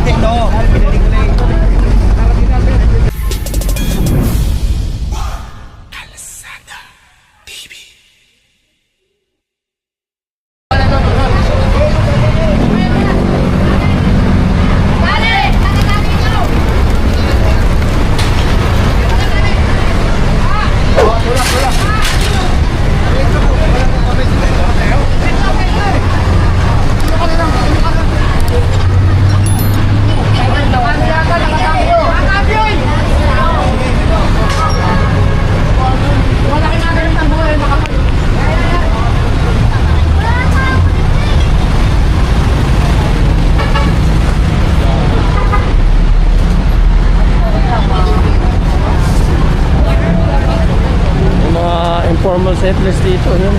ito. Pinili ko na eh. Formal settlers dito, yun.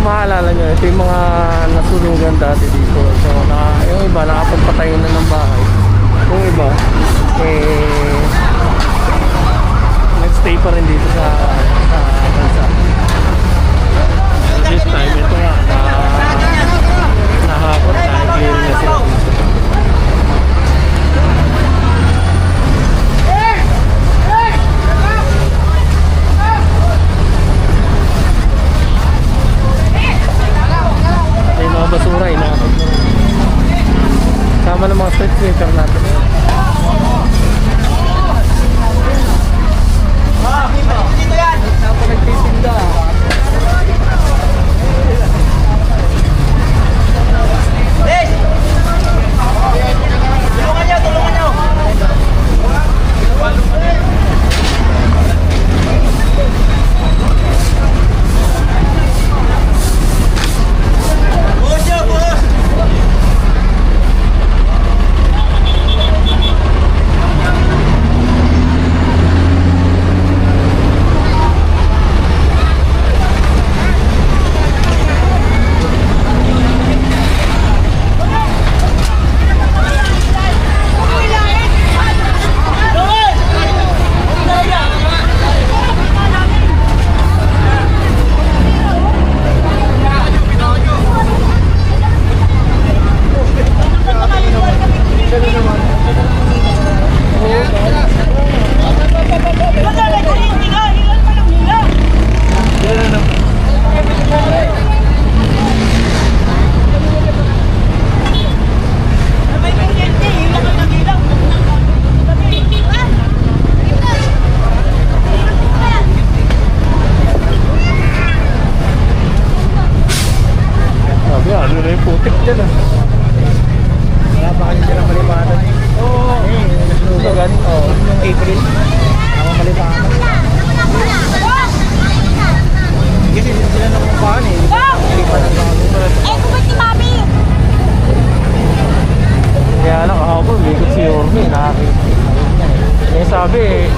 Maalala nyo, ito yung mga nasunugan dati dito. So, yung iba nakapagpatayin na ng bahay. Yung iba, nag-stay pa rin dito sa bansa. This time, ito nga, nahakot na, clear na sila dito. Basura inaakot mo rin. Sama ng mga street sweeper natin. Dito yan! Tapos nagtitinda. Des! Tulungan nyo, tulungan nyo! Sabi,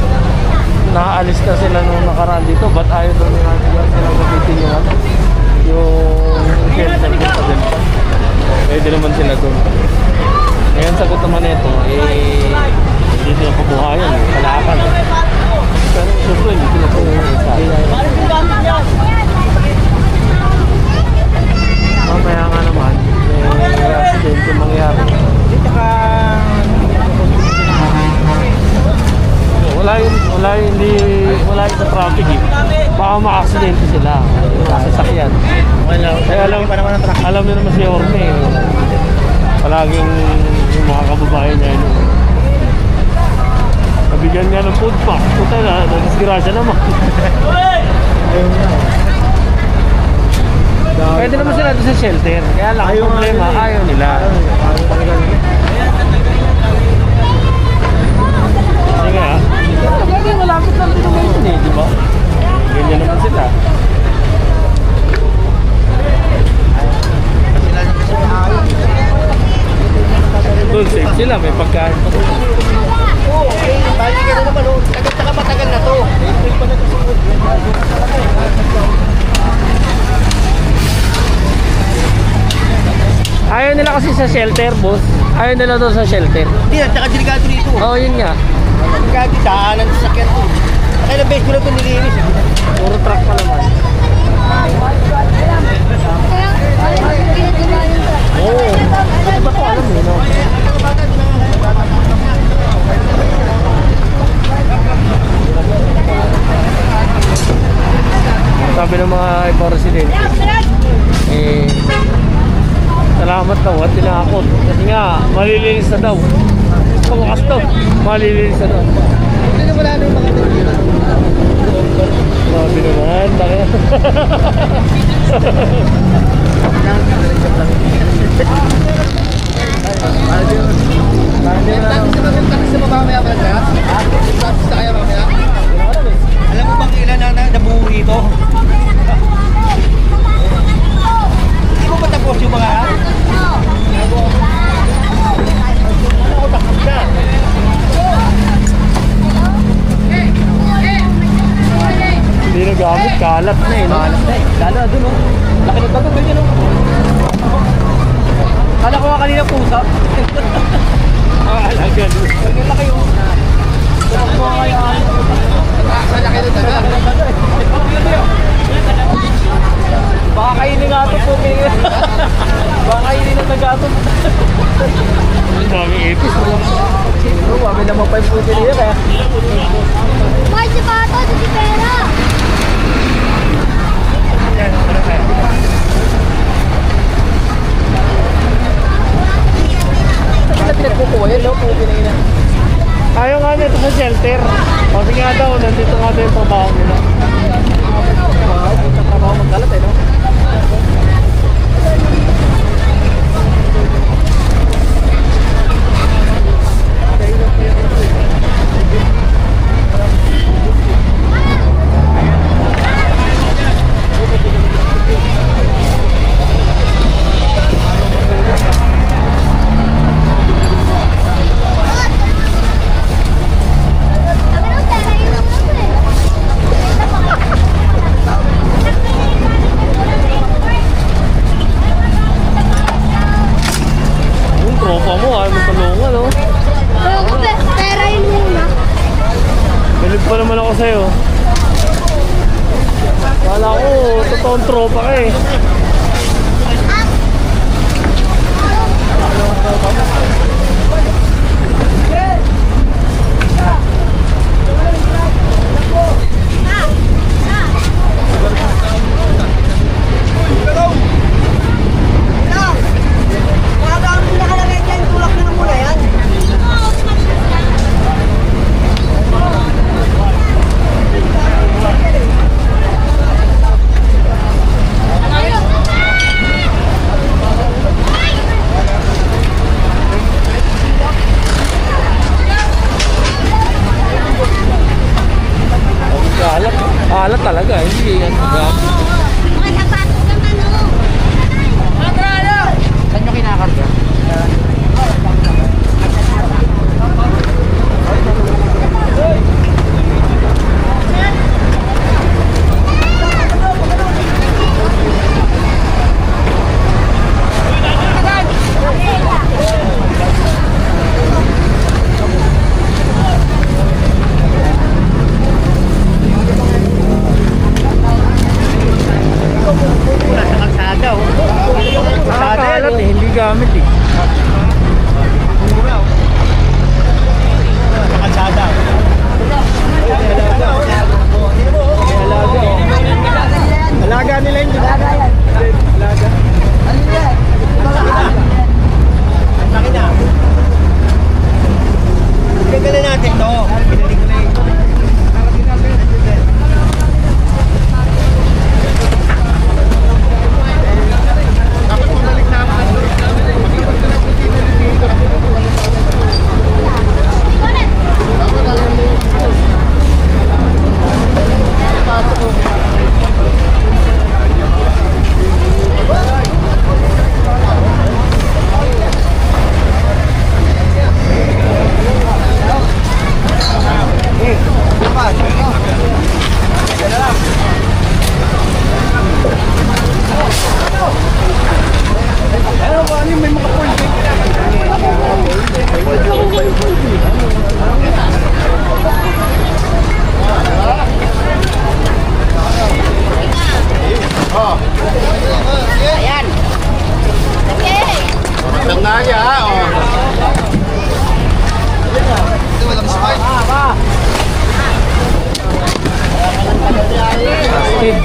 nakaalis na sila nung nakaraan dito, ba't ayaw daw nila sila mabitin yung shelter dun sa Delta. Pwede naman sila dun. Ngayon sagot naman ito, hindi sila pabuhayan, kalakan. Pero syempre, hindi sila pabuhayan. Mamaya nga naman, may accident yung mangyari. Wala yung sa traffic eh. Baka ma-accidente sila. Sasakyan. Kaya alam nyo naman si Orme eh. Palaging yung mga kababayan niya yun. Nabigyan niya ng food pack. Puta na, nadisgrasya naman. Pwede naman sila doon sa shelter. Kaya lang ang problema, ayaw nila. Sige ha. Pwede malapit lang din naman yun eh, di ba? Ganyan Ayaw nila kasi sa shelter, boss. Ayaw nila doon sa shelter. Hindi, at saka delikado dito. Oo, yun nga. Delikado, daanan sa sakyan to. Kaya na base ko na ito nilinis. Puro truck pa naman. Oo. Ba't ba ito alam mo, no? Sabi ng mga ibang residente, eh, salamat daw at tinakot. Kasi nga, malilinis na daw. Pagkakas to, malilinis na daw. Hindi na wala na yung mga dito. Sabi naman, taki. Alam mo bang ilan na nabuo rito? Hindi mo ba tapos yung mga Hindi na gamit, kalat na eh. No? Lalo na dun, oh. Laki ng bago, ganyan, oh. Kala ko nga kanina pusa. Alaga. Ganyan laki, oh. Laki ng taga. Baka kainin nga ito po. Baka kainin ng taga-ito. Ang daming ipis. Kami naman pa yung puti niya, kaya. May si Pato, si Pera. Pinagkukuha yan, no? Puti na yun. Ayaw nga nito sa shelter. Kasi nga daw, nandito nga daw yung trabaho nila. Wow, punta trabaho magkalat, eh, no? Yung tropa mo, ayaw mo tulungan, no? Pero ko, pera yun muna. Bilib pa naman ako sa'yo. Kala ko, totoong tropa ka eh.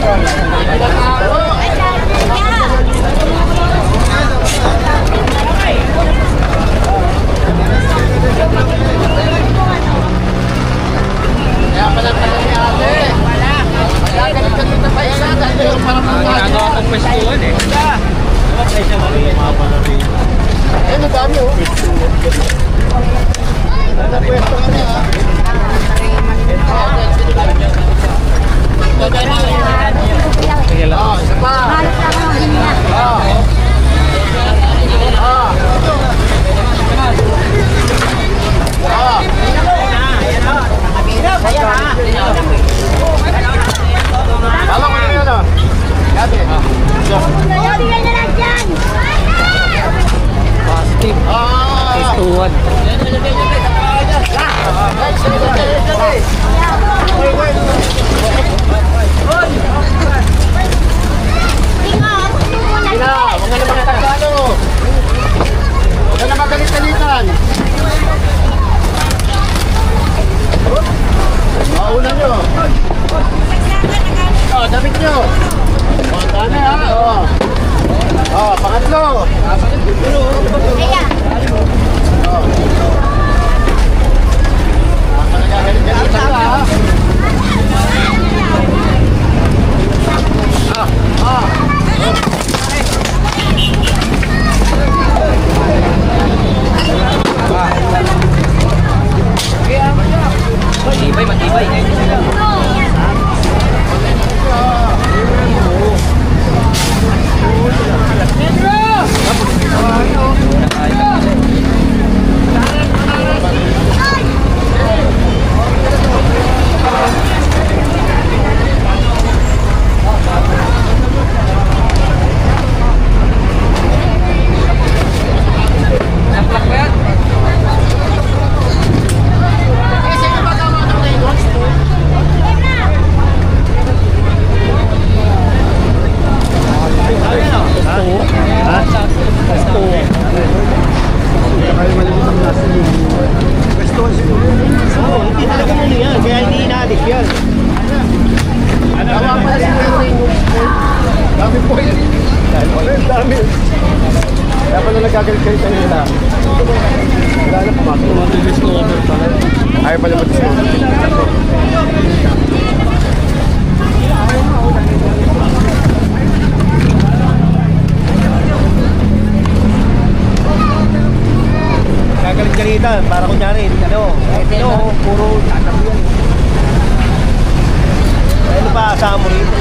Kaya pala pala ni ate. Kaya ganit ka dito pa yan. Dahil yung parang Ginagawa kong pwestuhan eh. eh, madami oh. Pwesto ka na ha. Sige lang. Oh, isa pa. Halos lang ang hinya. Oh. Oh. Oh. Alam mo na yun oh. Gabi. Bigyan na lang dyan. Plastic. Ah. Pwestuhan. Sina, huwag na naman tagalo. Huwag na magalit-galitan. Maulan nyo. Oh, damit nyo. Oh, dami ha. Oh. Oh, pangatlo. Kaya. Oh. Magalit-galitan ka ha. Ah. Matibay, matibay. Hindi talaga ano yan, kaya hindi inaalis yan. Tawa pa na si dami po yun. Dami. Kaya pala nagkagalit-galit ka nila. Wala na pumasok. Discover pala. Ayaw pala mag-discover. Gagalit-galitan, para kunyari, puro tatap yan. Ano pa, asama mo rito?